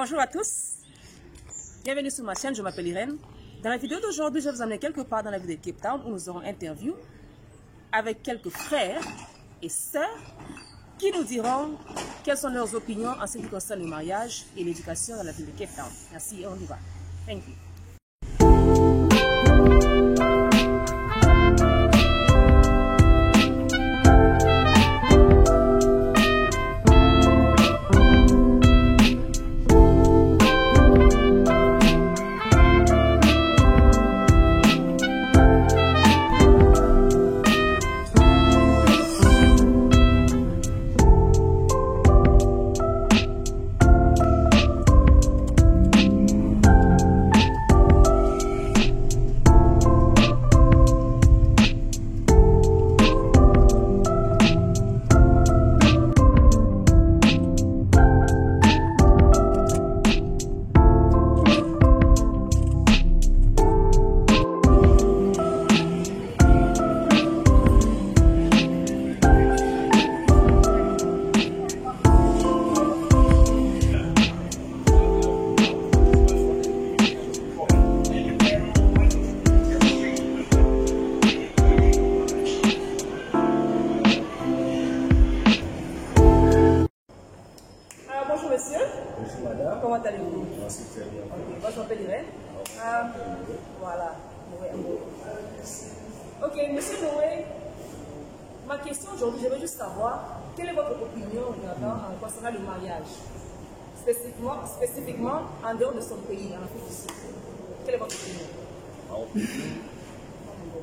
Bonjour à tous, bienvenue sur ma chaîne, je m'appelle Irène. Dans la vidéo d'aujourd'hui, je vais vous emmener quelque part dans la ville de Cape Town où nous aurons interview avec quelques frères et sœurs qui nous diront quelles sont leurs opinions en ce qui concerne le mariage et l'éducation dans la ville de Cape Town. Merci et on y va. Thank you. Bonjour monsieur. Bonjour madame. Comment allez-vous? Merci très bien. Ok, moi je m'appelle Irène. Voilà. Ok, monsieur Noé, ma question aujourd'hui, je veux juste savoir quelle est votre opinion concernant le mariage, spécifiquement en dehors de son pays, en Afrique du Sud. Quelle est votre opinion?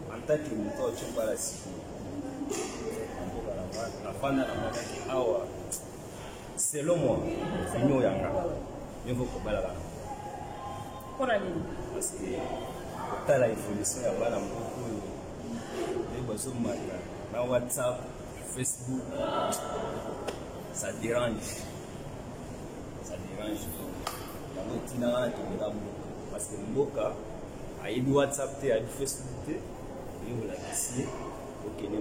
En tant que moto, tu vois la cible. La femme a selon moi, l'union yanga, il faut que la parce que dans la évolution, il y a beaucoup de WhatsApp, Facebook, ça dérange. Ça dérange. Parce que Mboka, il y a du WhatsApp, il y a du Facebook, il y a du Facebook, il y a du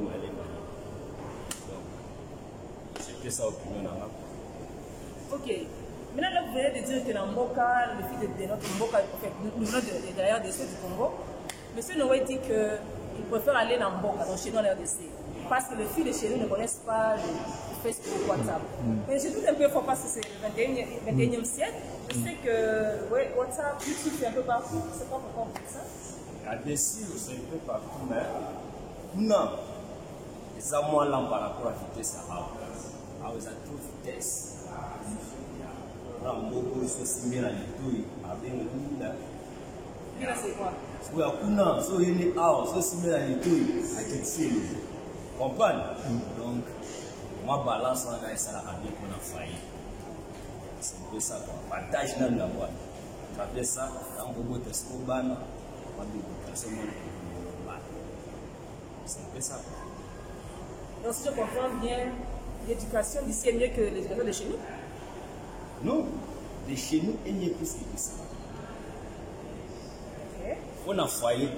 c'était ça l'opinion. Ok. Maintenant, là, vous venez de dire que dans Mboka, le fils de notre Mboka, nous venons d'ailleurs de du Congo, M. Noé dit qu'il préfère aller dans Mboka, donc chez nous en RDC, parce que les filles de chez nous ne connaissent pas le Facebook, WhatsApp. Mais je doute un peu fort parce que c'est le 21e siècle. Je sais que WhatsApp, YouTube, c'est un peu partout. C'est pas pourquoi on fait ça. RDC, c'est un peu partout, mais non. Les amours là par rapport à la vitesse, ça va. Vous avez toute vitesse. Beaucoup de choses qui sont avec là, c'est quoi? Oui, Kuna, so il est out, so c'est bien les tout, à comprendre. Donc, moi balance en gars ça avec on a failli. C'est un peu ça, partage dans la boîte. Après ça, dans beaucoup de scoban, on dit que c'est mon c'est un peu ça. Donc, si je comprends bien, l'éducation d'ici est mieux que l'éducation de chez nous? Non, de chez nous, il n'y a plus que ça. On a failli.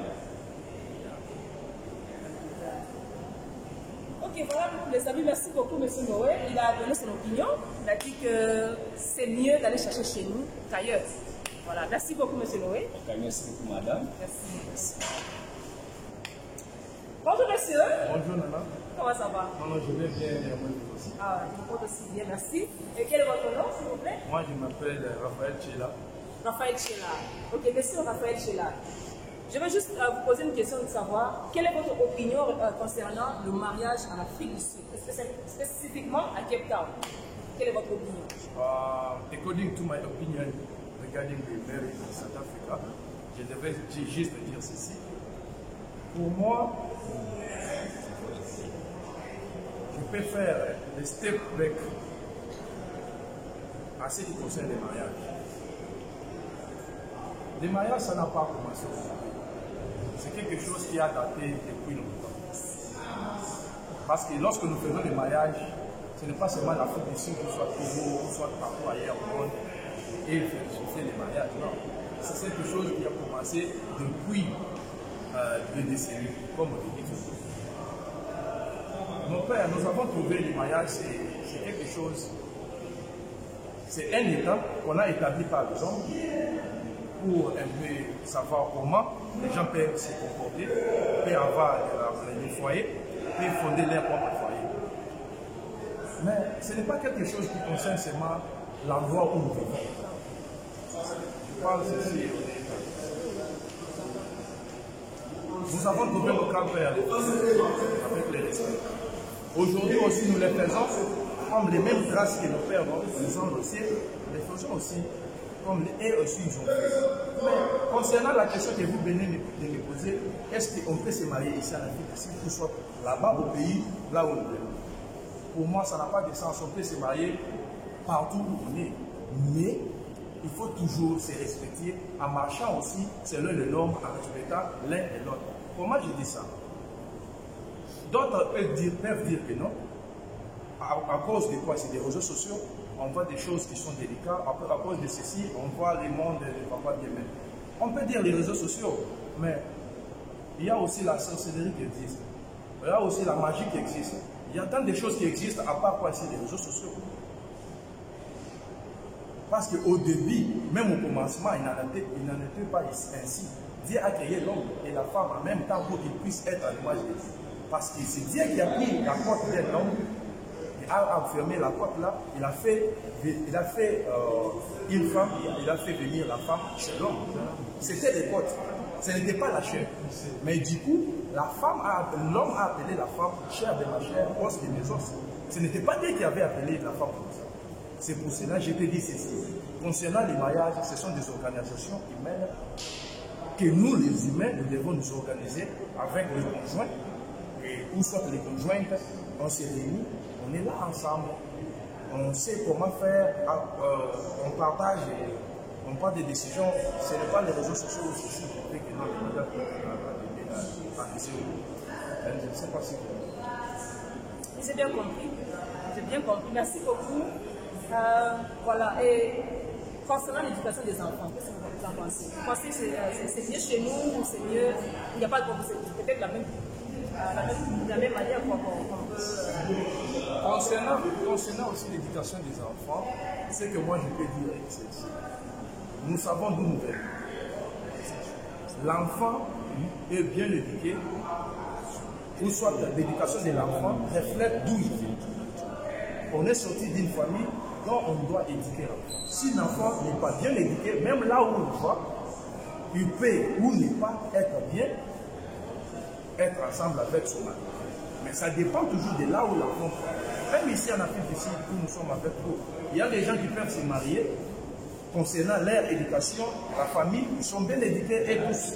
Ok, voilà les amis, merci beaucoup M. Noé. Il a donné son opinion. Il a dit que c'est mieux d'aller chercher chez nous qu'ailleurs. Voilà, merci beaucoup M. Noé. Merci beaucoup madame. Merci. Bonjour monsieur. Bonjour Nana. Comment ça va? Non, je vais bien, moi aussi. Ah, je me porte aussi bien, merci. Et quel est votre nom, s'il vous plaît? Moi, je m'appelle Raphaël Chela. Raphaël Chela. Ok, monsieur Raphaël Chela. Je vais juste vous poser une question de savoir quelle est votre opinion concernant le mariage en Afrique du Sud, spécifiquement à Cape Town. Quelle est votre opinion? According to my opinion regarding the marriage in South Africa, je devrais juste dire ceci. Pour moi, je peux faire des step back à ce qui concerne les mariages. Les mariages, ça n'a pas commencé. C'est quelque chose qui a daté depuis longtemps. Parce que lorsque nous faisons les mariages, ce n'est pas seulement l'Afrique du Sud, soit Congo, soit partout ailleurs au monde, et fait les mariages. Non. C'est quelque chose qui a commencé depuis des décennies, comme on le dit toujours. Mon père, nous avons trouvé le mariage, c'est quelque chose C'est un État qu'on a établi par exemple pour un peu savoir comment les gens peuvent se comporter, peuvent avoir des foyers, peuvent fonder leur propre foyer. Mais ce n'est pas quelque chose qui concerne seulement l'endroit où nous vivons. Je parle ceci. Nous avons trouvé nos grands-pères avec les respects. Aujourd'hui aussi, nous les faisons comme les mêmes traces que nos pères nous ont laissées, les faisons aussi comme eux aussi ils ont fait. Mais concernant la question que vous venez de me poser, est-ce qu'on peut se marier ici en Afrique, si tout soit là-bas au pays, là où nous venons? Pour moi, ça n'a pas de sens. On peut se marier partout où on est. Mais il faut toujours se respecter en marchant aussi selon les normes, en respectant l'un et l'autre. Comment je dis ça? D'autres peuvent dire que non. À cause de quoi? C'est des réseaux sociaux. On voit des choses qui sont délicates. À cause de ceci, on voit le monde ne va pas bien. On peut dire les réseaux sociaux, mais il y a aussi la sorcellerie qui existe. Il y a aussi la magie qui existe. Il y a tant de choses qui existent, à part quoi, c'est les réseaux sociaux. Parce qu'au début, même au commencement, il n'en était pas ainsi. Dieu a créé l'homme et la femme en même temps pour qu'ils puissent être à l'image de Dieu. Parce que c'est Dieu qui a pris la porte d'un homme, il a enfermé la porte là, il a fait une femme, il a fait venir la femme chez l'homme. C'était des portes, ce n'était pas la chair. Mais du coup, l'homme a appelé la femme chair de ma chair, os de mes os. Ce n'était pas Dieu qui avait appelé la femme comme ça. C'est pour cela que je te dis ceci. Concernant les mariages, ce sont des organisations humaines que nous, les humains, nous devons nous organiser avec les conjoints. Ou soit les conjointes, on se réunit, on est là ensemble, on sait comment faire, on partage, on prend des décisions. Ce n'est pas les réseaux sociaux aussi qui font que nous, je ne sais pas si j'ai bien compris. J'ai bien compris. Merci beaucoup. Voilà. Et concernant l'éducation des enfants, qu'est-ce que vous en pensez? Vous pensez que c'est mieux chez nous ou c'est mieux? Il n'y a pas de problème. C'est peut-être la même manière qu'on peut. Concernant aussi l'éducation des enfants, ce que moi je peux dire, c'est que nous savons d'où nous venons. L'enfant est bien éduqué, ou soit l'éducation de l'enfant reflète d'où il vient. On est sorti d'une famille dont on doit éduquer l'enfant. Si l'enfant n'est pas bien éduqué, même là où on va, il peut ou ne pas être bien, être ensemble avec son mari. Mais ça dépend toujours de là où l'enfant va. Même ici en Afrique, ici, où nous sommes avec vous, il y a des gens qui peuvent se marier concernant leur éducation, la famille, ils sont bien éduqués et tous.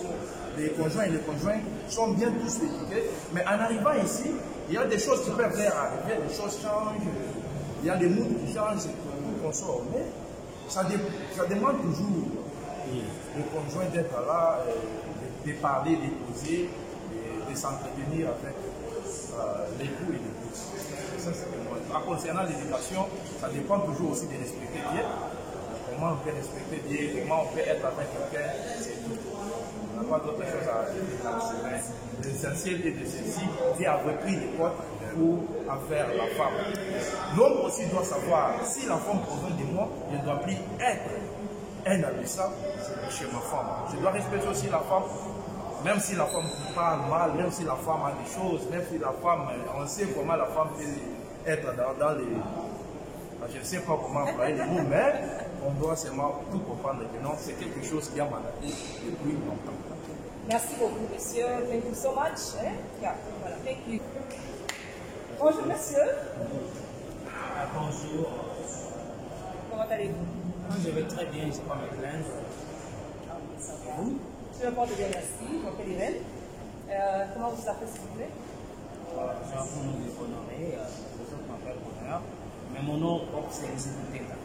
Les conjoints et les conjointes sont bien tous éduqués. Mais en arrivant ici, il y a des choses qui peuvent leur arriver, des choses changent, il y a des moods qui changent pour qu'on soit. Mais ça demande toujours le conjoint d'être là, de parler, de poser, de s'entretenir avec l'époux et l'épouse. Concernant l'éducation, ça dépend toujours aussi de respecter Dieu. Comment on peut respecter Dieu, comment on peut être avec quelqu'un, c'est tout. On n'a pas d'autre chose à dire. L'essentiel est de ceci, Dieu a repris les portes pour en faire la femme. L'homme aussi doit savoir, si la femme provient de moi, je ne dois plus être un abyssal chez ma femme. Je dois respecter aussi la femme. Même si la femme parle mal, même si la femme a des choses, même si la femme, on sait comment la femme peut être dans les... Je ne sais pas comment employer les mots, mais on doit seulement tout comprendre que non, c'est quelque chose qui a mandaté depuis longtemps. Merci beaucoup, monsieur. Thank you so much. Yeah, voilà, thank you. Bonjour, monsieur. Bonjour. Comment allez-vous? Je vais très bien, je ne sais pas me plaindre. Et vous? Je me porte bien, merci. Je m'appelle Irène. Comment vous appelez, s'il vous plaît? Je suis un nom honoré, je m'appelle Bonheur, mais mon nom propre c'est Zikunteta.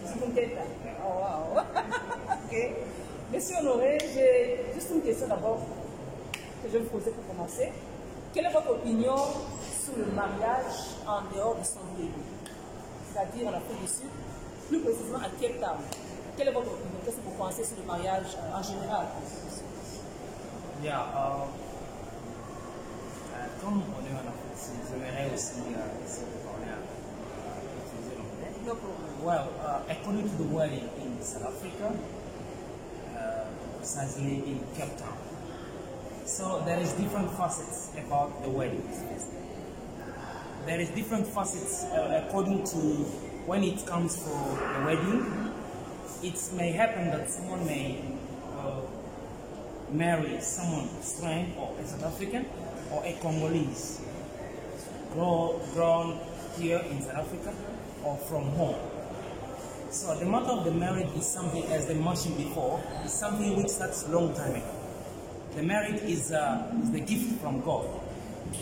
Zikunteta. Oh, wow. Ok. Monsieur Honoré, j'ai juste une question d'abord que je vais vous poser pour commencer. Quelle est votre opinion sur le mariage en dehors de son pays, c'est-à-dire en Afrique du Sud, plus précisément à Cape Town? Quelle est votre opinion? Qu'est-ce que vous pensez sur le mariage en général? Yeah, comme on est en Afrique, j'aimerais aussi essayer de parler à utiliser l'anglais. No problem. Well, according to the wedding in South Africa, precisely in Cape Town. So there is different facets about the wedding. There is different facets according to when it comes for the wedding. It may happen that someone may marry someone Australian or a South African or a Congolese, grown here in South Africa or from home. So the matter of the marriage is something, as I mentioned before, is something which starts a long time ago. The marriage is the gift from God.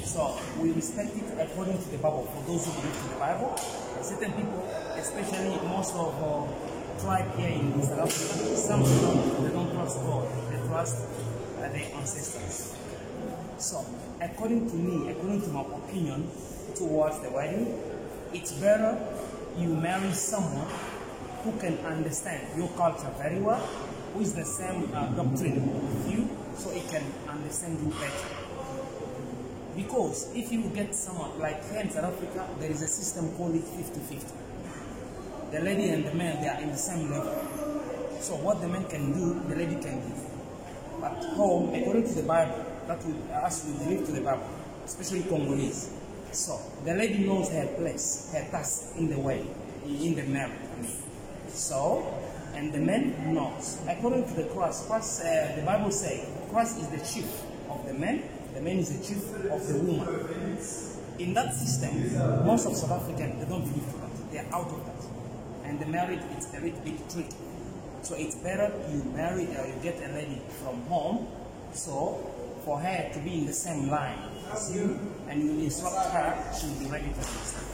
So we respect it according to the Bible. For those who believe in the Bible, certain people, especially most of tribe here in South Africa, some they don't trust God, they trust their ancestors. So according to me, according to my opinion towards the wedding, it's better you marry someone who can understand your culture very well, who is the same doctrine with you, so he can understand you better. Because if you get someone, like here in South Africa, there is a system called it 50-50. The lady and the man, they are in the same level. So what the man can do, the lady can do. But home, according to the Bible, that we, as we believe to the Bible, especially Congolese. So the lady knows her place, her task in the way, in the marriage. So, and the man knows. According to the Christ, the Bible says Christ is the chief of the man is the chief of the woman. In that system, most of South Africans, they don't believe that. They are out of that. And the marriage is a little bit tricky. So it's better you marry, you get a lady from home, so for her to be in the same line as you, and you instruct her, she'll be ready to understand.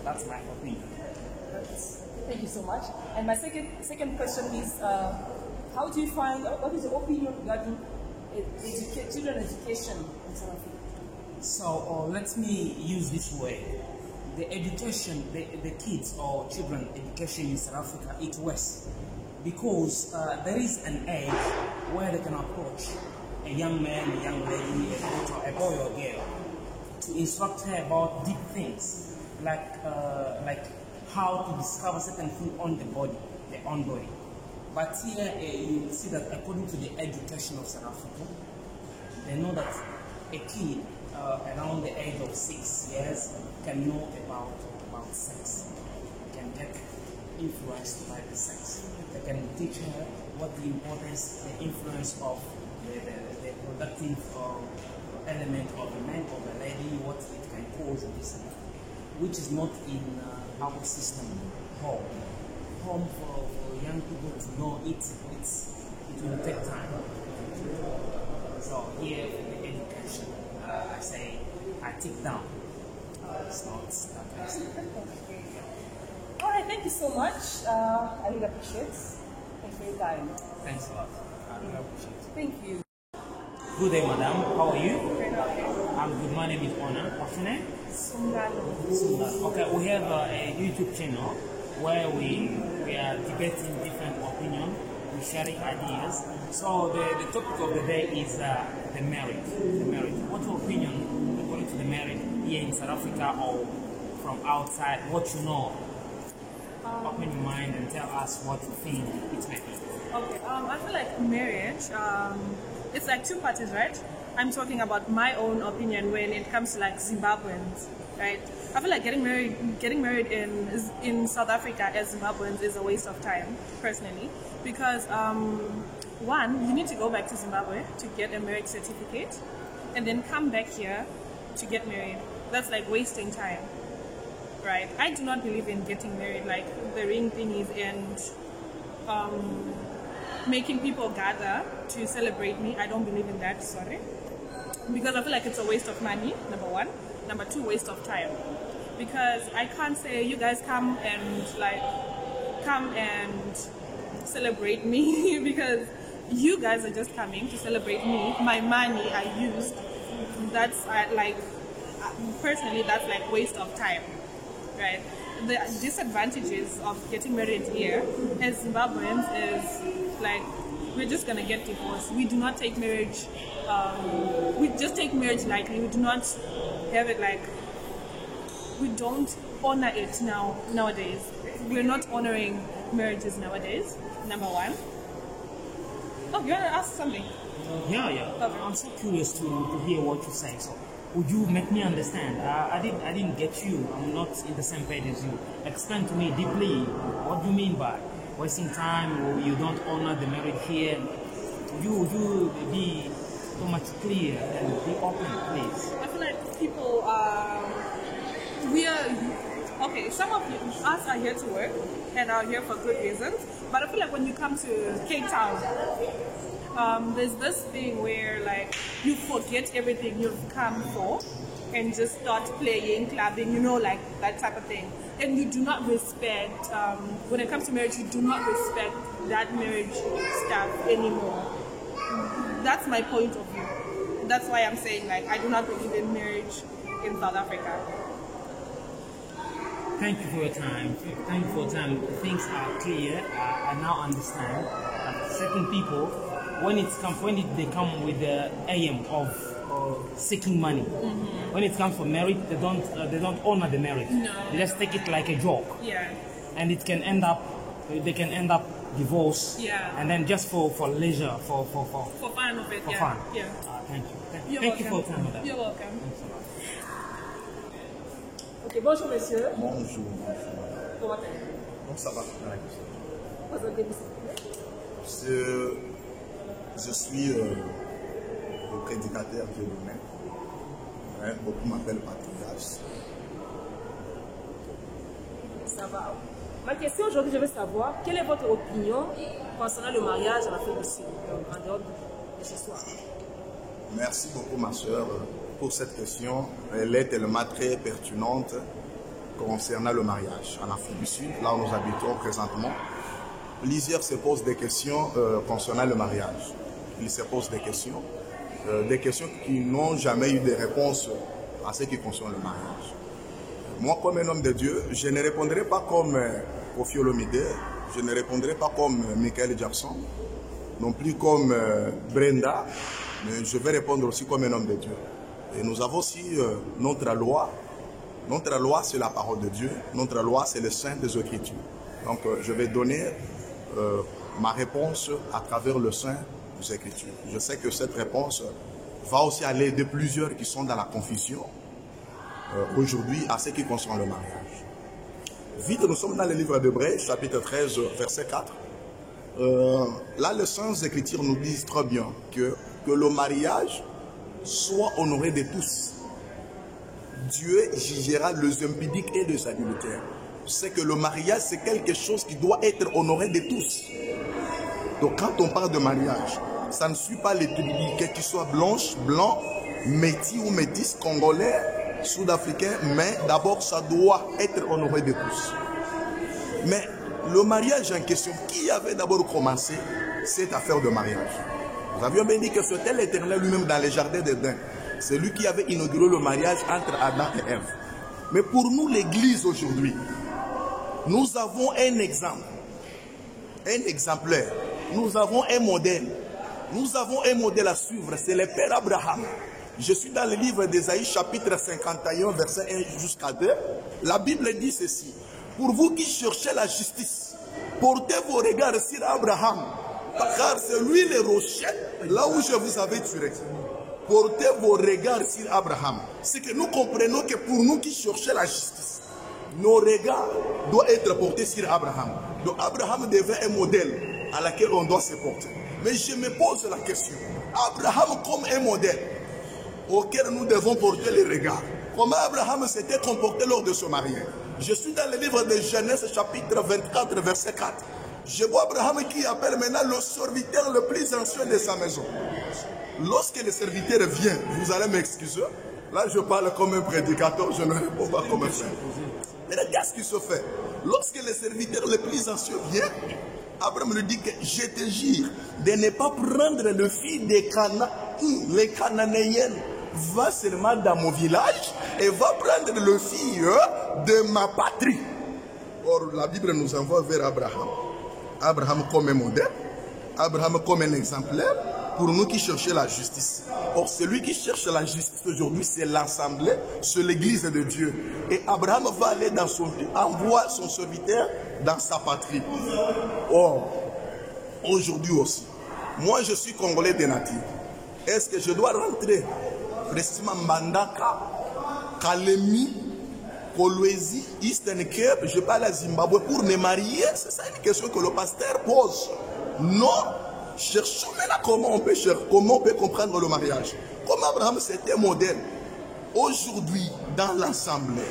That's my opinion. Thank you so much. And my second question is, how do you find, what is your opinion regarding children education in South Africa? So let me use this way. The education, the kids or children education in South Africa, it's worse. Because there is an age where they can approach a young man, a young lady, a boy or girl, to instruct her about deep things, like how to discover certain things on the body, the own body. But here you see that according to the education of South Africa, they know that a kid around the age of 6 years can know about sex, can get influenced by the sex. They can teach her what the importance, the influence of the productive element of the man or the lady, what it can cause in this, which is not in our system. Home for young people to know it will take time. So here for the education, I say I tick down. It's not that easy. All right, thank you so much. I really appreciate it. Thanks for your time. Thanks a lot. I really appreciate it. Thank you. Good day, madam. How are you? I'm good. My name is Ona. What's your name? Sungalo. Okay, we have a YouTube channel where we are debating different opinions, we're sharing ideas. So the topic of the day is the marriage. What's your opinion according to the marriage here in South Africa or from outside? What you know? Open your mind and tell us what you think it may be. Okay, I feel like marriage, it's like two parties, right? I'm talking about my own opinion when it comes to like Zimbabweans, right? I feel like getting married in South Africa as Zimbabweans is a waste of time, personally, because one, you need to go back to Zimbabwe to get a marriage certificate, and then come back here to get married. That's like wasting time, right? I do not believe in getting married, like the ring thingies and making people gather to celebrate me. I don't believe in that, sorry. Because I feel like it's a waste of money, number one. Number two, waste of time. Because I can't say, you guys come and celebrate me because you guys are just coming to celebrate me. My money I used, that's personally, that's like waste of time, right? The disadvantages of getting married here as Zimbabweans is like, we're just gonna get divorced. We do not take marriage, we just take marriage lightly. We do not have it like, we don't honor it nowadays. We're not honoring marriages nowadays, number one. Oh, you want to ask something? Yeah. Okay. I'm so curious to hear what you say. So, would you make me understand? I didn't get you. I'm not in the same page as you. Explain to me deeply. What do you mean by wasting time, or you don't honor the marriage here? You be so much clear and be open, please. I feel like people okay, some of us are here to work and are here for good reasons, but I feel like when you come to Cape Town, there's this thing where like you forget everything you've come for and just start playing, clubbing, you know, like that type of thing. And you do not respect, when it comes to marriage, you do not respect that marriage stuff anymore. That's my point of view. That's why I'm saying, like, I do not believe in marriage in South Africa. Thank you for your time. Thank you for your time. Things are clear. I now understand that certain people, when they come with the aim of seeking money, when it comes for marriage, they don't honor the marriage. No. They just take it like a joke. Yeah. And they can end up divorce. Yeah. And then just for leisure, for fun of it. for yeah. fun. Yeah. Thank you. You're Thank you for welcome. your time, madam. You're welcome. Ok, bonjour monsieur. Bonjour. Comment allez-vous? Bon, ça va. Présentez-vous. Je suis le prédicateur violonais. Ouais, beaucoup m'appellent Patrias. Ça va. Ma question aujourd'hui, je veux savoir quelle est votre opinion concernant le mariage en Afrique du Sud, en dehors de ce soir. Merci beaucoup ma soeur pour cette question. Elle est tellement très pertinente concernant le mariage en Afrique du Sud, là où nous habitons présentement. Plusieurs se posent des questions concernant le mariage. Ils se posent des questions qui n'ont jamais eu de réponse à ce qui concerne le mariage. Moi, comme un homme de Dieu, je ne répondrai pas comme Koffi Olomide, je ne répondrai pas comme Michael Jackson, non plus comme Brenda, mais je vais répondre aussi comme un homme de Dieu. Et nous avons aussi notre loi. Notre loi, c'est la parole de Dieu. Notre loi, c'est le sein des Écritures. Donc, je vais donner ma réponse à travers le sein des Écritures. Je sais que cette réponse va aussi aller de plusieurs qui sont dans la confusion aujourd'hui à ce qui concerne le mariage. Vite, nous sommes dans le livre d'Hébreux, chapitre 13, verset 4. Là, le sens des Écritures nous dit très bien que le mariage soit honoré de tous. Dieu jugera les impudiques et les adultères. C'est que le mariage, c'est quelque chose qui doit être honoré de tous. Donc, quand on parle de mariage, ça ne suit pas les tribus, qu'ils soient blanches, blancs, métis ou métis, congolais, sud-africains, mais d'abord, ça doit être honoré de tous. Mais le mariage en question, qui avait d'abord commencé cette affaire de mariage? Nous avions bien dit que c'était l'Éternel lui-même dans les jardins d'Éden. C'est lui qui avait inauguré le mariage entre Adam et Ève. Mais pour nous, l'Église aujourd'hui, nous avons un exemple, un exemplaire. Nous avons un modèle. Nous avons un modèle à suivre. C'est le Père Abraham. Je suis dans le livre d'Ésaïe, chapitre 51, verset 1 jusqu'à 2. La Bible dit ceci. Pour vous qui cherchez la justice, portez vos regards sur Abraham, car c'est lui le rocher, là où je vous avais tué. Portez vos regards sur Abraham. C'est que nous comprenons que pour nous qui cherchons la justice, nos regards doivent être portés sur Abraham. Donc Abraham devient un modèle à laquelle on doit se porter. Mais je me pose la question, Abraham comme un modèle auquel nous devons porter les regards, comment Abraham s'était comporté lors de ce mariage? Je suis dans le livre de Genèse chapitre 24 verset 4. Je vois Abraham qui appelle maintenant le serviteur le plus ancien de sa maison. Lorsque le serviteur vient, vous allez m'excuser, là je parle comme un prédicateur, je ne réponds pas comme un frère. Mais regarde ce qui se fait. Lorsque le serviteur le plus ancien vient, Abraham lui dit que je te jure de ne pas prendre le fils des Cananéens, les Cananéennes. Va seulement dans mon village et va prendre le fils de ma patrie. Or, la Bible nous envoie vers Abraham. Abraham comme un modèle, Abraham comme un exemplaire pour nous qui cherchons la justice. Or, celui qui cherche la justice aujourd'hui, c'est l'assemblée, c'est l'église de Dieu. Et Abraham va aller dans envoie son serviteur dans sa patrie. Or, aujourd'hui aussi, moi je suis congolais de nature. Est-ce que je dois rentrer précisément Mbandaka, Kalemi, Kolwezi, Eastern Cape, je parle à Zimbabwe pour me marier? C'est ça une question que le pasteur pose. Non, cherchons maintenant comment on peut comprendre le mariage. Comme Abraham c'était un modèle. Aujourd'hui, dans l'assemblée,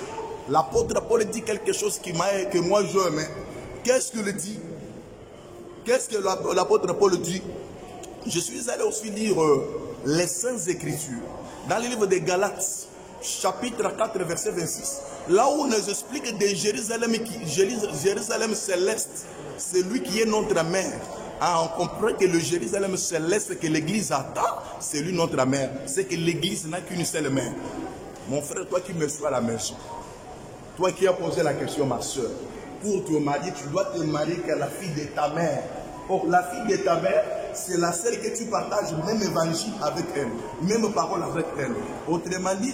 l'apôtre Paul dit quelque chose que moi j'aime. Qu'est-ce qu'il dit? Qu'est-ce que l'apôtre Paul dit? Je suis allé aussi lire les Saintes Écritures dans le livre des Galates, chapitre 4, verset 26. Là où on nous explique de Jérusalem céleste, c'est lui qui est notre mère. Ah, on comprend que le Jérusalem céleste que l'église attend, c'est lui notre mère. C'est que l'église n'a qu'une seule mère. Mon frère, toi qui me suis à la maison, toi qui as posé la question, ma soeur, pour te marier, tu dois te marier qu'à la fille de ta mère. Or, la fille de ta mère, c'est la seule que tu partages même évangile avec elle, même parole avec elle. Autrement dit,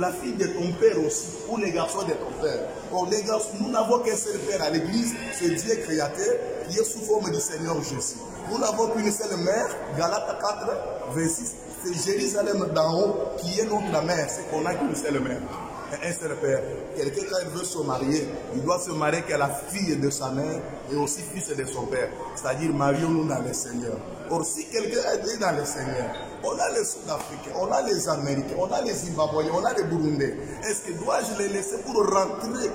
la fille de ton père aussi, ou les garçons de ton père. Or, les garçons, nous n'avons qu'un seul père à l'église, c'est Dieu créateur, qui est sous forme du Seigneur Jésus. Nous n'avons qu'une seule mère, Galates 4, 26, c'est Jérusalem d'en haut qui est notre mère, c'est qu'on n'a qu'une seule mère. Un seul père. Quelqu'un, quand il veut se marier, il doit se marier qu'à la fille de sa mère et aussi fils de son père. C'est-à-dire, marions-nous dans le Seigneur. Or, si quelqu'un est dans le Seigneur, on a les Sud-Africains, on a les Américains, on a les Zimbabwéens, on a les Burundais. Est-ce que dois-je les laisser pour rentrer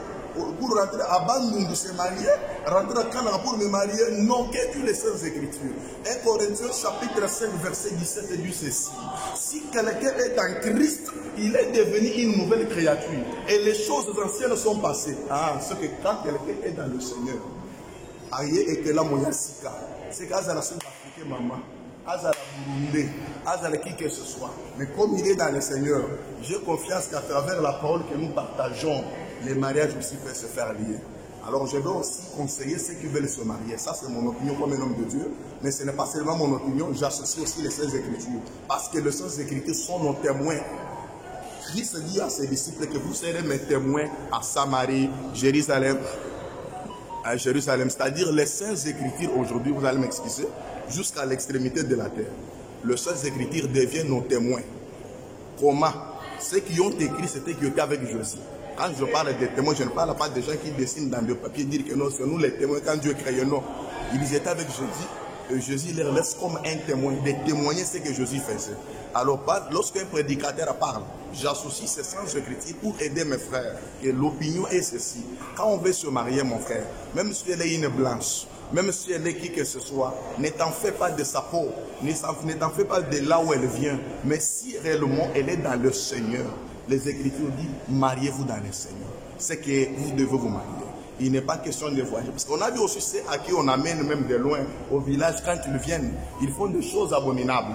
à Bandung se marier, rentrer à Canada pour me marier? Non, qu'est-ce que les Saintes Écritures? 1 Corinthiens chapitre 5 verset 17 dit ceci: si quelqu'un est en Christ, il est devenu une nouvelle créature et les choses anciennes sont passées. Ah, ce que quand quelqu'un est dans le Seigneur, aïe et que la moyasika, c'est qu'à la Sud-Afrique, maman, à la Burundi, à qui que ce soit. Mais comme il est dans le Seigneur, j'ai confiance qu'à travers la parole que nous partageons, les mariages aussi peuvent se faire lier. Alors je veux aussi conseiller ceux qui veulent se marier. Ça c'est mon opinion comme un homme de Dieu. Mais ce n'est pas seulement mon opinion, j'associe aussi les Saintes Écritures. Parce que les Saintes Écritures sont nos témoins. Christ dit à ses disciples que vous serez mes témoins à Samarie, Jérusalem. À Jérusalem, c'est-à-dire les Saintes Écritures aujourd'hui, vous allez m'excuser, jusqu'à l'extrémité de la terre. Les Saintes Écritures deviennent nos témoins. Comment? Ceux qui ont écrit, c'était qui étaient avec Jésus. Quand je parle des témoins, je ne parle pas des gens qui dessinent dans le papier, dire que non, c'est nous les témoins, quand Dieu crée, non. Ils étaient avec Jésus, et Jésus les laisse comme un témoin, de témoigner ce que Jésus faisait. Alors, lorsqu'un prédicateur parle, j'associe ces Saintes Écritures pour aider mes frères. Et l'opinion est ceci: quand on veut se marier, mon frère, même si elle est une blanche, même si elle est qui que ce soit, ne t'en fais pas de sa peau, ne t'en fais pas de là où elle vient, mais si réellement elle est dans le Seigneur, les Écritures disent: mariez-vous dans le Seigneur. C'est que vous devez vous marier. Il n'est pas question de voyager. Parce qu'on a vu aussi ceux à qui on amène même de loin au village, quand ils viennent, ils font des choses abominables.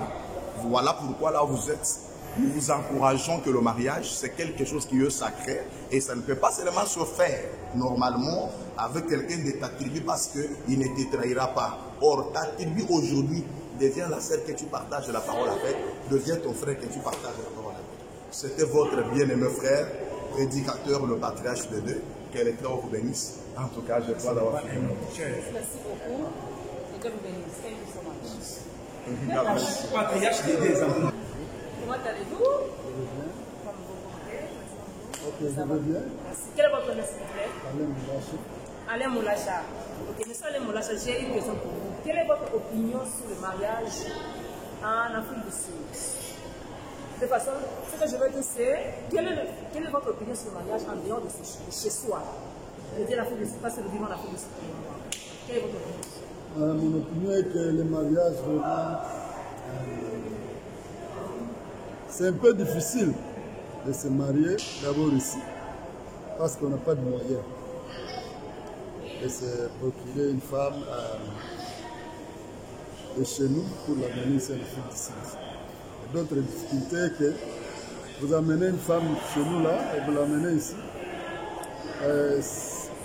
Voilà pourquoi là vous êtes. Nous vous encourageons que le mariage, c'est quelque chose qui est sacré et ça ne peut pas seulement se faire normalement avec quelqu'un de ta tribu parce qu'il ne te trahira pas. Or, ta tribu aujourd'hui devient la sœur que tu partages la parole avec, devient ton frère que tu partages la parole avec. C'était votre bien-aimé frère, prédicateur, le patriarche de Dieu. Que l'Éternel vous bénisse. En tout cas, je crois d'avoir fini. Merci beaucoup. Que Dieu vous bénisse. Thank you so much. Patriarche de Dieu. Comment allez-vous? Ok, je vais bien. Merci. Quel est votre nom, s'il vous plaît? Alain Moulacha. Ok, monsieur Alain Moulacha, j'ai une question pour vous. Quelle est votre opinion sur le mariage en Afrique du Sud? De toute façon, ce que je veux dire, c'est quelle est votre opinion sur le mariage en dehors de chez soi? Je dis l'Afrique du Sud, parce que nous vivons en Afrique du Sud. Quelle est votre opinion? Mon opinion est que le mariage, vraiment, c'est un peu difficile de se marier d'abord ici, parce qu'on n'a pas de moyens. Et c'est procurer une femme de chez nous pour l'amener ici en Afrique du Sud. D'autres difficultés que vous amenez une femme chez nous là et vous l'amenez ici.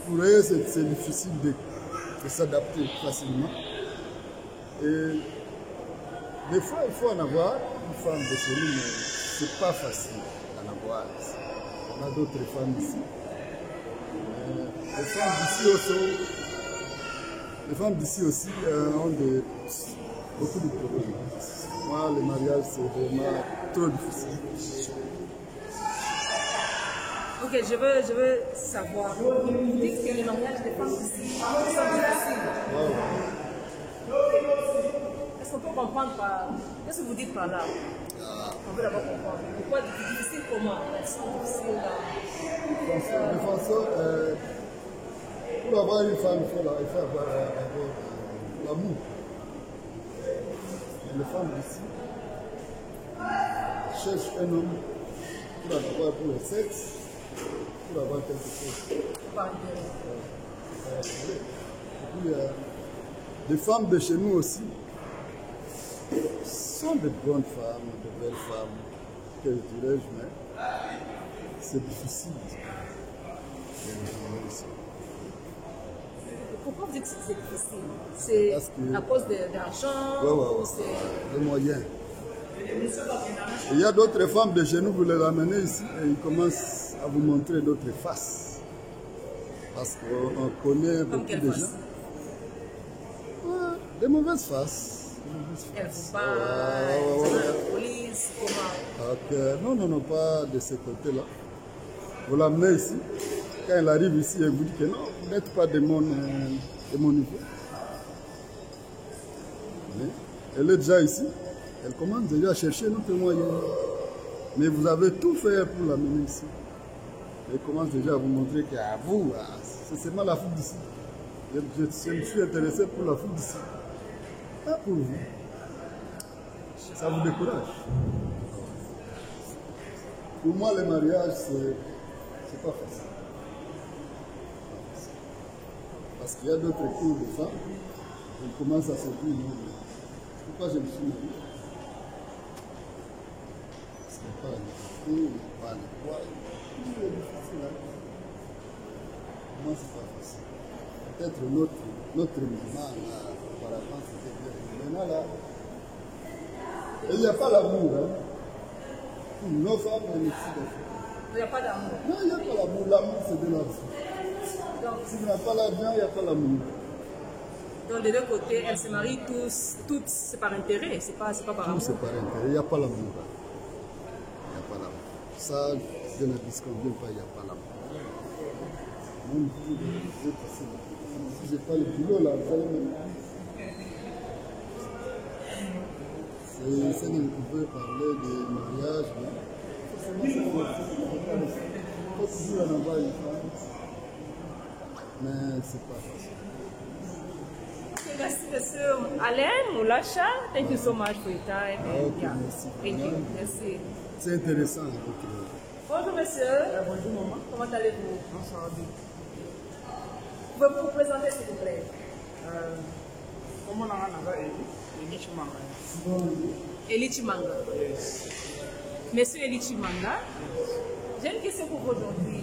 Pour eux, c'est difficile de s'adapter facilement. Et Des fois, il faut en avoir une femme de chez nous, mais c'est pas facile d'en avoir ici. On a d'autres femmes ici. Les femmes d'ici aussi ont beaucoup de problèmes. Moi, le mariage, c'est vraiment trop difficile. Ok, je veux savoir. Vous dites que le mariage des femmes ici sont difficiles. Est-ce qu'on peut comprendre par... Qu'est-ce que vous dites par là? On veut d'abord comprendre. Pourquoi difficile comment? Elles sont difficiles là. De façon, pour avoir une femme, il faut avoir l'amour. Les femmes ici cherchent un homme pour avoir pour le sexe, pour avoir quelque chose. Et puis, les femmes de chez nous aussi sont de bonnes femmes, de belles femmes, que dirais-je, mais c'est difficile. Pourquoi vous dites que c'est difficile? C'est à cause de l'argent? Oui, les moyens. Il y a d'autres femmes de chez nous, vous les ramenez ici et ils commencent à vous montrer d'autres faces. Parce qu'on connaît beaucoup de gens. Des mauvaises faces. Elles vous parlent, la police, comment? Non, pas de ce côté-là. Vous l'amenez ici. Quand elle arrive ici, elle vous dit que non, vous n'êtes pas de mon niveau. Mais elle est déjà ici. Elle commence déjà à chercher notre moyen. Mais vous avez tout fait pour l'amener ici. Elle commence déjà à vous montrer qu'à vous, c'est seulement la foule d'ici. Je me suis intéressé pour la foule d'ici. Pas pour vous. Ça vous décourage. Pour moi, le mariage, c'est pas facile. Parce qu'il y a d'autres cours de femmes, elles commencent à se dire, pourquoi je me suis marié? Ce n'est pas le fou, pas le poids. C'est difficile. Moi, c'est pas facile. Peut-être notre maman, auparavant, c'était bien. Maintenant, là, il n'y a pas l'amour. Pour nos femmes, il n'y a pas d'amour. Non, il n'y a pas l'amour. L'amour, c'est de l'argent. Donc, si vous n'avez pas l'argent, il n'y a pas l'amour. Donc, des deux côtés, elles se marient toutes c'est par intérêt, c'est pas par amour. Tout, c'est par intérêt. Il n'y a pas l'amour. Il n'y a pas l'amour. Ça, je ne disconviens pas, il n'y a pas l'amour. Même si je n'ai pas le boulot, là, vous allez me... C'est que vous pouvez parler de mariage, mais il faut toujours en avoir une femme. Mais c'est pas facile. Okay, merci, Monsieur Alain Moulacha. Thank you so much for your time. Okay, yeah. Merci. Thank you. Merci. C'est intéressant. Bonjour, monsieur. Bonjour, maman. Comment allez-vous? Ça va bien. Pouvez-vous vous présenter, s'il vous plaît? Comment on a Eli Chimanga. Eli Chimanga. Yes. Monsieur Eli Chimanga, j'ai une question pour vous aujourd'hui.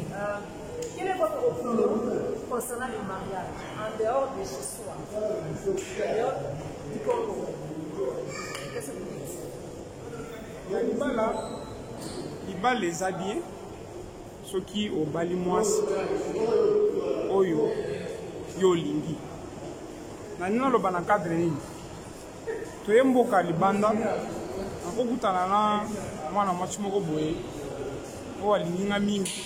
Quelle est votre opinion concernant le mariage en dehors de chez soi, en dehors du Congo? Qu'est-ce que vous dites? Il va les habiller, ceux qui au Balimouas, Oyo, Yolingi. Nanina lo bana cadre nini. Toyemboka libanda, nakokutana na mwana mwasi moko boye, o alinginga mingi.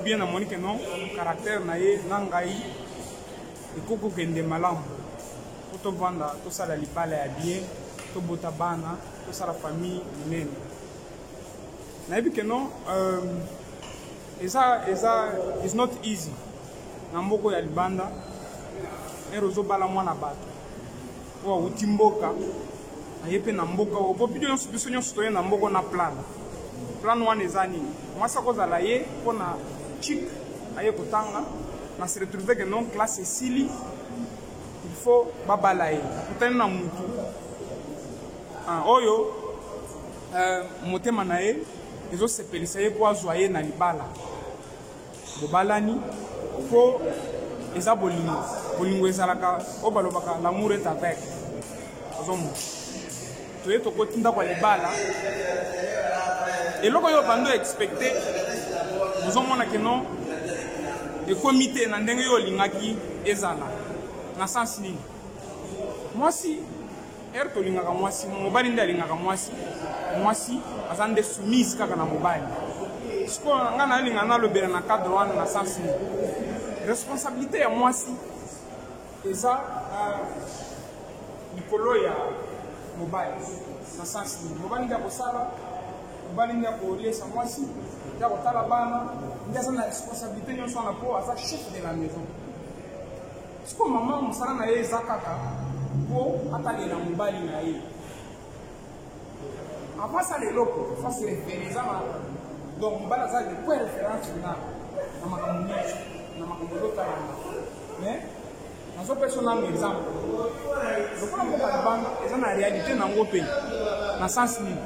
Bien na moni que non, caractère na ye nangai ekoko kende malamu. To vanda, to sala libala ya bien, to bota bana, to sala famille nene. Na yebi que non, it's not easy. Na mboko ya libanda, erozo bala mwana bato. Wa utimboka, na yepe na mboka, opo bidio nyonso biso nyonso toye na mboko na plan. Plan wana eza nini? Mwasa kozala ye mpona chic aye kotanga, na se retrouver que non classe esili, il faut babala ye. Kutani na mutu. Oyo, motema na ye, ezo sepelisa ye po azwa ye na libala. Bobalani, po eza bolingo. Bolingo ezalaka, o balobaka l'amour est avec. Ozomo. toye tokotinda kwa libala eloko yo bando expecté bozomona ke non ekomi te na ndenge yo olingaki ezala na sens nini mwasi ere tolingaka mwasi mobali nde alingaka mwasi aza nde soumise kaka na mobali siko nga nalinga nalobela na cadre wana na sens nini responsabilité ya mwasi eza likolo ya mobali na sens nini mobali nde akosala mobali nde akoliesa mwasi nde akotala bana nde aza na responsabilité nyonso wana mpo aza chef de la maison siko mama mosala na ye eza kaka mpo atalela mobali na ye avant asala eloko fasi refere eza na donc mobali aza de point référence na makambo nyonso na makambo ezotalanga mais nazopesa nano exemple lokola mboka libanda eza na réalité nango mpe na sens nini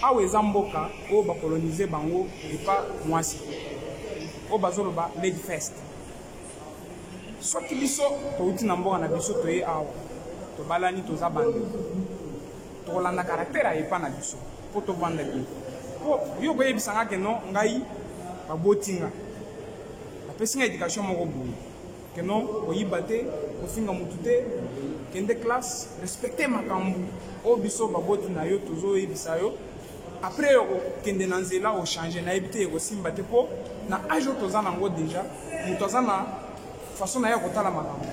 awa eza mboka oyo bakolonize bango epa mwasi oyo bazoloba lady first soki biso touti na mboka na biso toye awa tobalani toza bande tokolanda karaktere ayepa na biso mpo tovanda bien po yo koyebisanga ke no ngai babotinga bapesinga éducation moko boye ke no koyiba te kofinga mutu te kende classe respecte makambo oyo biso baboti na yo tozoyebisa yo après yo kokende na nzela ochange nayebi te ekosimba te mpo na age oyo toza nango déjà moto aza na façon na ye kotala makambo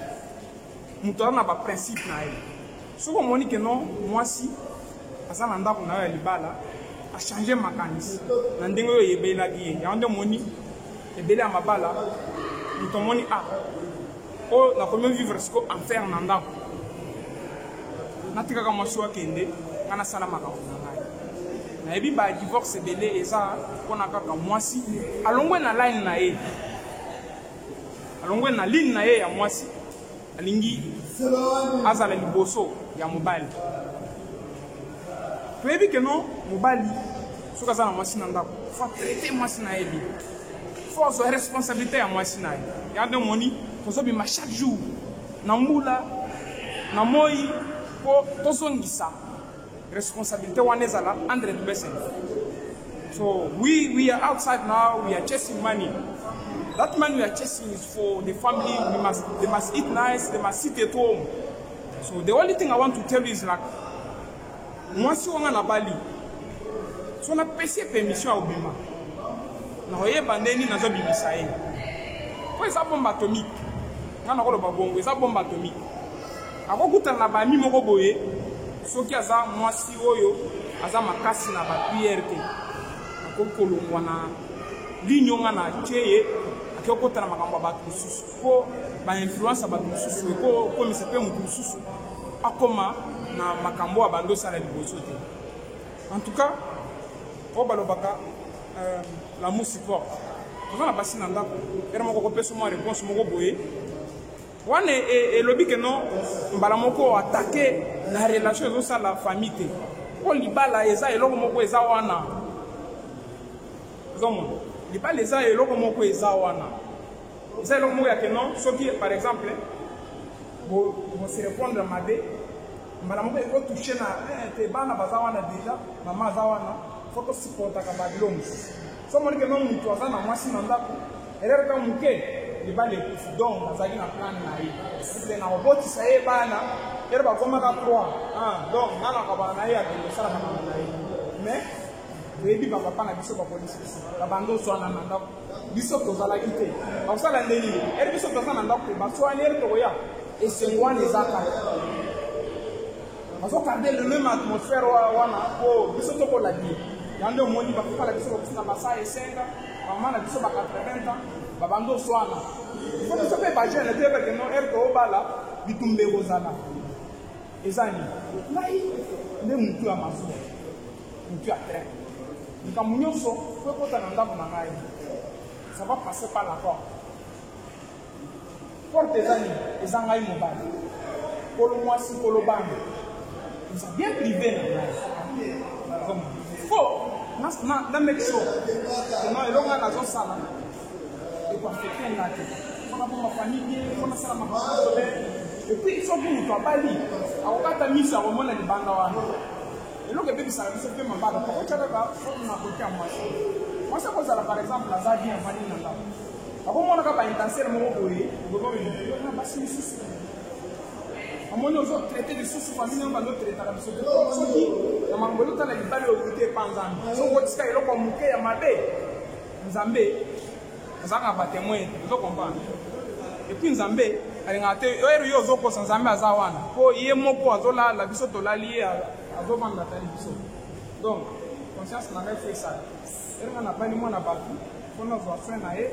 moto aza na baprincipe na ye soki omoni ke non mwasi aza na ndako na yo ya libala achange makanisi na ndenge oyo eyebelaki ye yango nde omoni ebele ya mabala moto omoni oyo nakomi vivre siko enfer na ndako natikaka mwasi akende nga nasala makambo na ngai nayebi badivorce ebele eza mpona kaka mwasi alongwe na line na ye alongwe na ligne na ye ya mwasi alingi azala liboso ya mobali toyebi ke no mobali soki aza na mwasi na ndako fa traite mwasi na ye bien fo azwa responsabilité ya mwasi na ye yango nde omoni tozobima chaque jour na mbula na moi mpo tozongisa responsabilité wana ezala entre tubesen so we are outside now, we are chasing money. That money we are chasing is for the family. They must eat nice, they must sit at home. So the only thing I want to tell you is like, mwasi wanga na Bali, so na pesi permission a obima. Na hoye bandeni na zo bimisa ye. Kwa eza bomba atomique. Nga na kolo babongo, eza bomba atomique. Ako kuta na bami moko boye, soki aza mwasi oyo, aza makasi na ba PRT. Ako kolongwa na linyo nga na cheye, ako kota na makambo ba tususu. Ko ba influence ba tususu, ko misepe mutususu. Akoma na makambo abando sala liboso te. En tout cas, o balobaka la musique forte. Toza na basi na ndako, era moko kopesa mo réponse moko boye. Wane elobi ke non mbala moko attaquer na relation zo sa la famille te. Ko libala eza eloko moko eza wana. Zomo, libala eza eloko moko eza wana. Eza eloko moko ya ke non soki par exemple bo se répondre à mabe mbala moko eko toucher na te bana baza wana déjà mama za wana faut que supporta ka badlom. So moni ke non mutu aza na mwasi na ndako elere ka muke libale donc azali na plan na ye c'est na roboti ça e bana ere ba koma ka 3 donc nana ka bana na ye akende sala ka na ye mais rebi ba papa na biso ba police ba bando so na ndako biso to zala kite ba sala ndeni ere biso to zala na ndako ba so ere to ya et c'est moi les attaques parce que garder le même atmosphère wana ko biso to ko la vie yande moni ba papa la biso ko na basa e senga mama na biso ba 80 ans babando swana faut que ça fait pas jeune te que non erto bala bitumbe kozala ezani nai ne mutu ya maso mutu ya train nikamunyoso faut kota na ndako na ngai ça va passer par la porte ezani ezangai mobali polo mwasi polo bande ça bien privé na ngai comme faut na make sure que non elonga na zo sala pour affecter la tête. On a pour ma famille, on a ça ma famille. Et puis ils sont venus à Bali. À Okata Misa, au moment de Bangawa. Et donc, il ça fait ma balle. Pourquoi tu as là, on a côté à moi. Moi, ça cause par exemple, la Zadi en Mali Nanga. Avant, on n'a pas intenté le mot oui, on n'a pas si souci. À mon avis, traiter de soucis famille, on va le traiter à la maison. On m'a envoyé dans la libérale au côté Panzan. So, what is it? On m'a dit, Mabé, Zambé, Zanga va témoigner, vous comprenez. Et puis Zambé, elle a été, elle a eu sans Zambé à Zawana. Pour y est mon poids, la biseau de la liée à Zoban la télévision. Donc, conscience n'a pas fait ça. Elle n'a pas eu mon abattu. On a fait un aïe.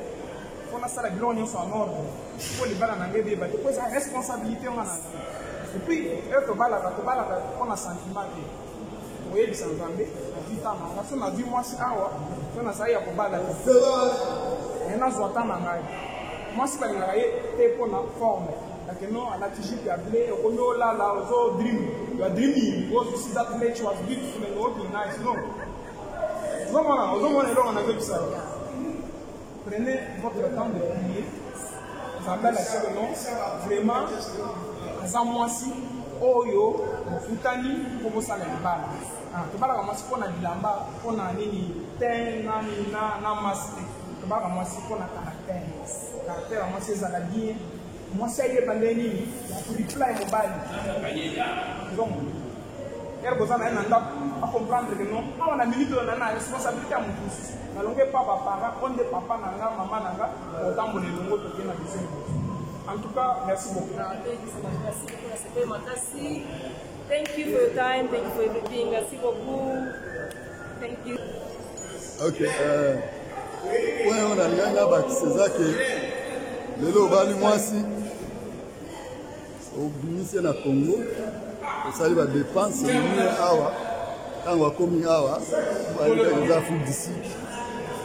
On a ça la gloire en ordre. Pour les balles en anglais, il faut sa responsabilité en anglais. Et puis, on a sentiment que vous voyez, les Zambé, on a vu moi si on a ça y a pour balle. Et on a zoté en anglais. Moi, si on a été pour la forme, non, on a toujours appelé, on a là, on dream. You are dreaming because you see that nature was beautiful and all nice. No. On a vu ça. Prenez votre temps de prier. Vous avez la non, vraiment, à mois-ci, Oyo, Futani, pour vous saluer. Tu vas la masser pour la dilamba, pour la nini, ten, na masser. Tu vas la masser pour la caractère. Caractère, moi c'est Zaladi. Moi c'est Yébandeni, pour reply mobile. Donc, elle vous en a à comprendre que non, on a minute de la responsabilité à mon pouce. Na longue papa para, on de papa nanga, maman nanga, autant mon longo de bien à en tout cas, merci beaucoup. Merci beaucoup. Thank you for your time, thank you for everything. Merci beaucoup. Thank you. Ok. Ouais, on a regardé c'est ça que le bali moi si au ministère na Congo, ça va dépenser mieux awa. Quand on a commis awa, on va aller dans Afrique d'ici.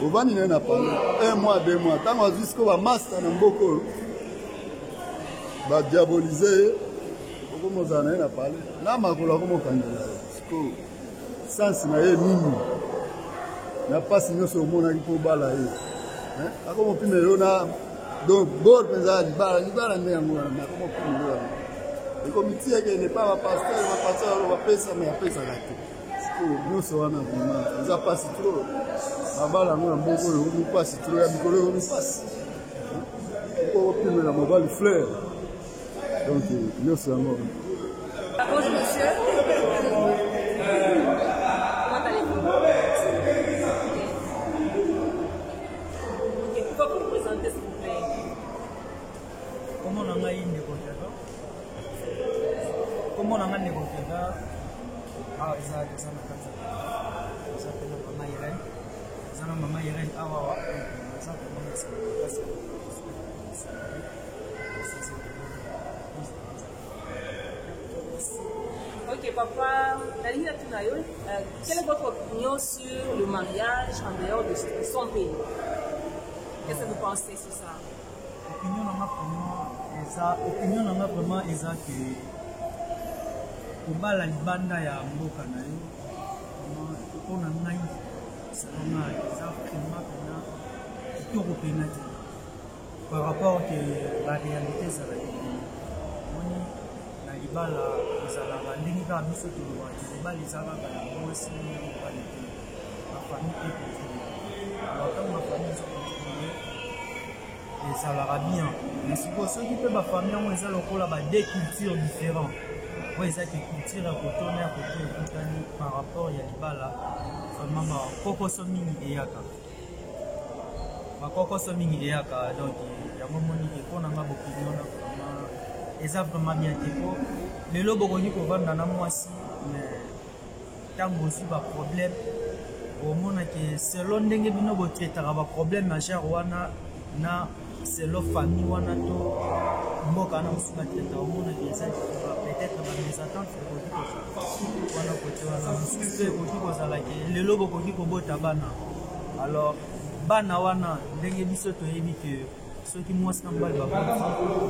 Au bani n'a pas 1 mois, 2 mois. Quand on a jusqu'au master na Mboko, va diaboliser. Comment ça n'a pas parlé? Là, ma collègue comment candidat. Parce que sens na ye nini. Na pas signé sur mon avis pour balayer. Hein? Comment puis me lona donc bord penza libala ne yango na comment puis me lona. Le comité qui n'est pas pasteur va pesa mais pesa la tête. Parce que nous sommes en vraiment. Ils a passé trop. Abala ngo na mboko on passe trop ya bikolo on passe. Pour puis me la mobile fleur. Donc, nous sommes morts. Bonjour monsieur. Comment allez-vous? Ok, pourquoi vous vous présentez s'il vous plaît? Comment on a eu une négociation? Comment on a eu une négociation? Ah, ça s'appelle Maman Irène. Ça s'appelle Maman Irène. Ah, ouais. Ça s'appelle Ok, papa, quelle est votre opinion sur le mariage en dehors de son pays? Qu'est-ce que vous pensez sur ça? Opinion vraiment est ça que pour la libanda ya mboka na yo on a ngai ça vraiment tout européen par rapport à la réalité ça na libala ezalaka ndenge kaka biso tolobaki libala ezalaka ya mwasi mobali te bafamille te continue alors ntango bafamille eza continue ezalaka bien mais sikoyo soki mpe bafamille yango eza lokola deux cultures différents oyo ezaki culture ya kotona ya koto ekutani par rapport ya libala vraiment bakokoso mingi eyaka donc yango moniki mpona nga bopinion na vraiment eza vraiment bien te po lelo bokoki kovanda na mwasi mais ntango ozwi baproblème omonake selo ndenge bino botraitaka baproblème ya genre wana na selo famille wana to mboka na mosusu batraitaka omonake eza peut-être bamésatante ekoki kozala wana kote wana mosusu mpe ekoki kozalaki lelo bokoki kobota bana alors bana wana ndenge biso toyebi ke soki mwasi na mobali baboti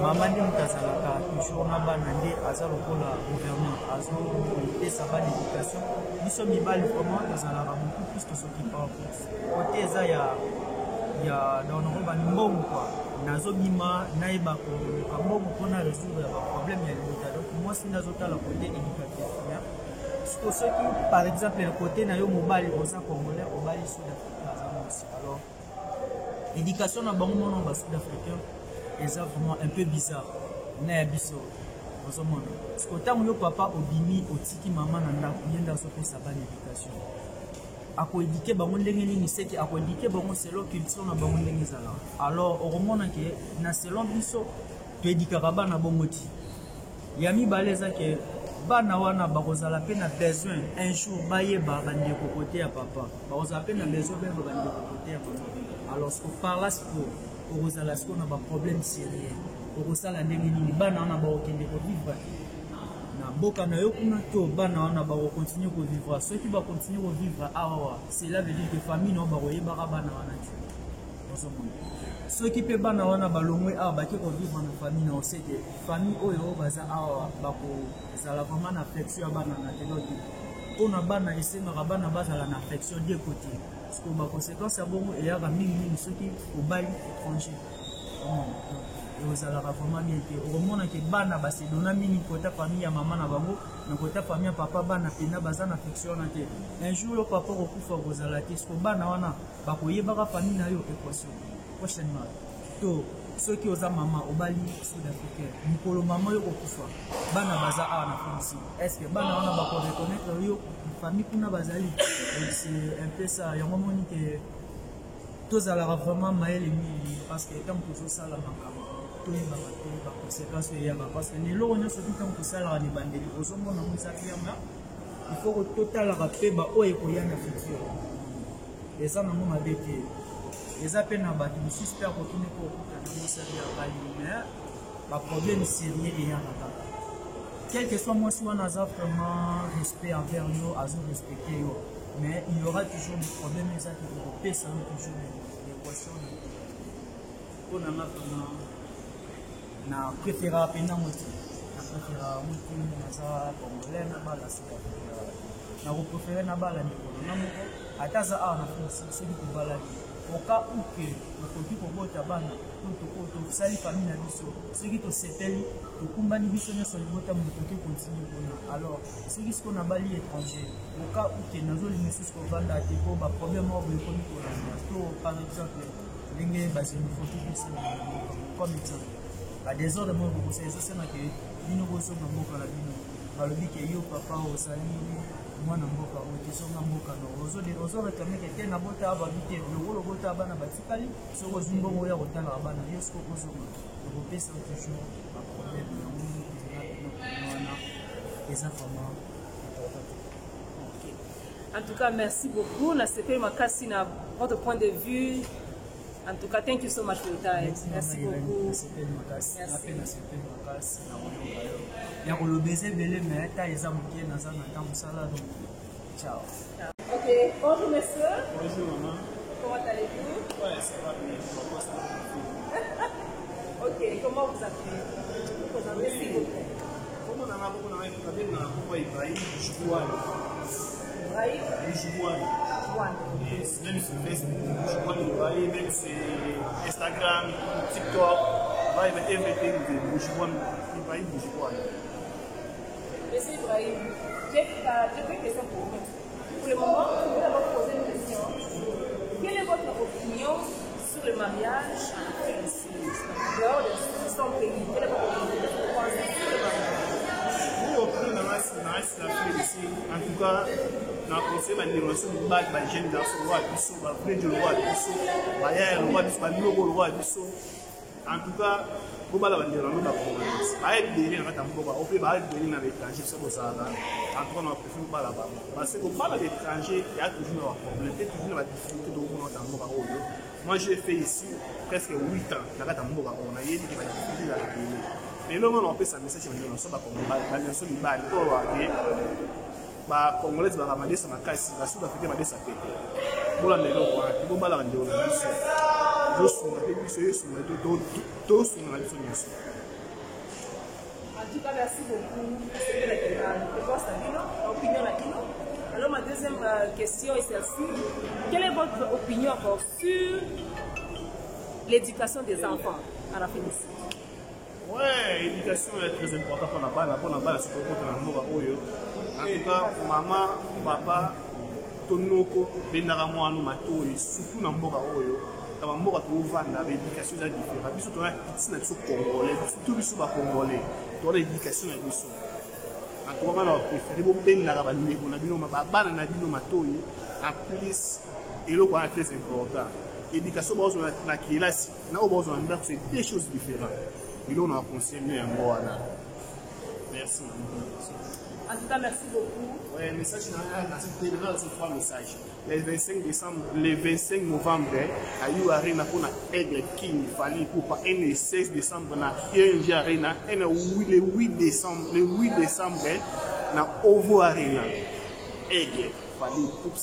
mama nde moto azalaka toujours na bana nde aza lokola gouverneur azopesa bana éducation biso mibali vraiment tozalaka beaucoup plus tosoki par plus kote eza ya donoko bambongo kua nazobima nayeba koluka mbongo mpona résoudre ya baproblème ya libota donc mwasi nde azotala kote éducatif ceux qui, par exemple, le côté na yo mobile, aux Congolais, au Bali Sud-Africain aussi. Alors, l'éducation na bango mono ba Sud-Africain est vraiment un peu bizarre. Na biso. Parce que tant que papa obimi otiki maman na ndako yenda so ko sa ban éducation. Ako éduquer bango ndenge nini seki ako éduquer bango selon culture na bango ndenge zala. Alors, au remona ke na selon biso to éduquera bana bango ti. Yami baleza ke bana wana bakozala pe na besoin un jour bayeba bande ko côté ya papa. Bakozala pe na besoin ba bande ko côté ya papa. Alors, ce que par là pour kozala ce qu'on a ba problème sérieux. Pour ça la ndenge nini bana wana ba okende ko vivre. Na boka na yo kuna to bana wana ba continuer ko vivre. Ceux qui va continuer ko vivre awa, cela veut dire que famille no ba koyeba bana wana ti. Ceux qui peut bana wana balongwe awa ba ke ko vivre na famille na osete famille oyo baza awa ba ko sala vraiment na affection bana na teloti. Pona bana esenga bana bazala na affection des côtés. Parce que ma conséquence ya bongo et ya mingi ceux qui au bali étranger. Et aux alara vraiment bien que au moment que bana basi dona mini côté famille ya maman na bango na côté famille ya papa bana pena bazana affection na te un jour le papa okufa kozala te ce bana wana ba koyeba ka famille na yo équation prochainement to ceux qui oza maman au Bali Sud-Africain nikolo maman yo okufa bana baza a na France est-ce que bana wana ba ko reconnaître yo famille kuna bazali c'est un peu ça yango moni que tous alara vraiment maël parce que comme toujours ça la maman conséquences parce que les lois ne sont pas comme ça la bandeli aux hommes on a il faut que total rappel ba o ekoya na futur et ça na mona bete les appels na ba du super pour tout ne ko ka ça bien ba lumière ba problème sérieux et ya quel que soit moi si on a vraiment respect envers nous à nous respecter mais il y aura toujours des problèmes ça qui vont passer toujours des équations on a maintenant na préféra pena moti na préféra moti na za congolais na bala Sud-Africain na ko préférer na bala ndiko na moko ataza a na France celui qui bala au cas où que na ko tiko bota bana to sali famille na biso celui to seteli to kumbani biso nyoso libota moto ke continue kona alors celui qui na bali étranger au cas où que nazo limesus ko vanda te ko ba problème au ko ni ko to par exemple lingue basi no faut tout ça comme exemple à des ordres de mon conseil, c'est ça que nous avons besoin de beaucoup la vie. Alors dit que yo papa au sali, moi na mboka au tiso na mboka no. Ozo réclamer que tena bota aba vite, le rôle bota aba na batikali, so ko zumbo moya otala aba na yo sko kozo. Le pesa toujours un problème na monde et ça vraiment. En tout cas, merci beaucoup. Na sepe makasi na votre point de vue. En tout cas, thank you so much for your time. Merci beaucoup. Merci. Ciao. Ok, bonjour monsieur. Bonjour maman. Comment allez-vous? Ouais, ça va bien. Ok, comment vous appelez? Vous présentez s'il vous plaît. Comment on a beaucoup de Ibrahim Jouane. Ibrahim Jouane. Même sur Facebook, Jouane Ibrahim, même sur Instagram, TikTok, everything de Jouane Ibrahim Jouane. Monsieur Ibrahim, j'ai deux questions pour vous. Pour le moment, je voudrais vous poser une question. Quelle est votre opinion sur le mariage en France? Dehors de son pays, quelle est votre opinion sur le mariage? En tout cas, dans le conseil de l'émotion du bac, les jeunes garçons, le roi Bisso, le frère du roi Bisso, le roi Bisso, le roi Bisso. En tout cas, vous allez vous dire, nous avons problème. Aïe, béni, on a un peu de problème. Aïe, béni, on a l'étranger, c'est pour ça. En tout cas, on a préféré pas là-bas. Parce que quand on parle d'étranger, il y a toujours un problème. Il y a toujours une difficulté de vous dans le monde. Moi, j'ai fait ici presque 8 ans. On a eu des difficultés à la télé. Mais là, on peut s'en message sur les gens comme la nation du Bali, les Congolais qui ont des samakasi, les Sud-Africains ont des sapés. Bon, là, les gens qui ont des je suis en tout cas, merci beaucoup. Alors, ma deuxième question est celle-ci. Quelle est votre opinion encore sur l'éducation des enfants en Afrique du Sud? Ouais, l'éducation est très importante pour la balle, c'est pour la balle, en tout cas, maman, papa, tonoko, benara moano mato, et surtout dans mboka oyo, dans mboka to vanda, l'éducation est différente. Biso to na ici na biso congolais, surtout biso ba congolais, to l'éducation est biso. En tout cas, on préfère bo benara ba ndeko na bino ba bana na bino mato, en plus, et le point très important. L'éducation na kilasi, na o besoin d'être c'est deux choses différentes. Et là on a conseillé un mot là. Merci. En tout cas, merci beaucoup. Ouais, message dans cette télé-là, c'est trois messages. Le 25 novembre, à You Arena, pour la Aigle King, il fallait pour pas le 16 décembre, na ING Arena, et le 8 décembre, na Ovo Arena. Aigle, il fallait pour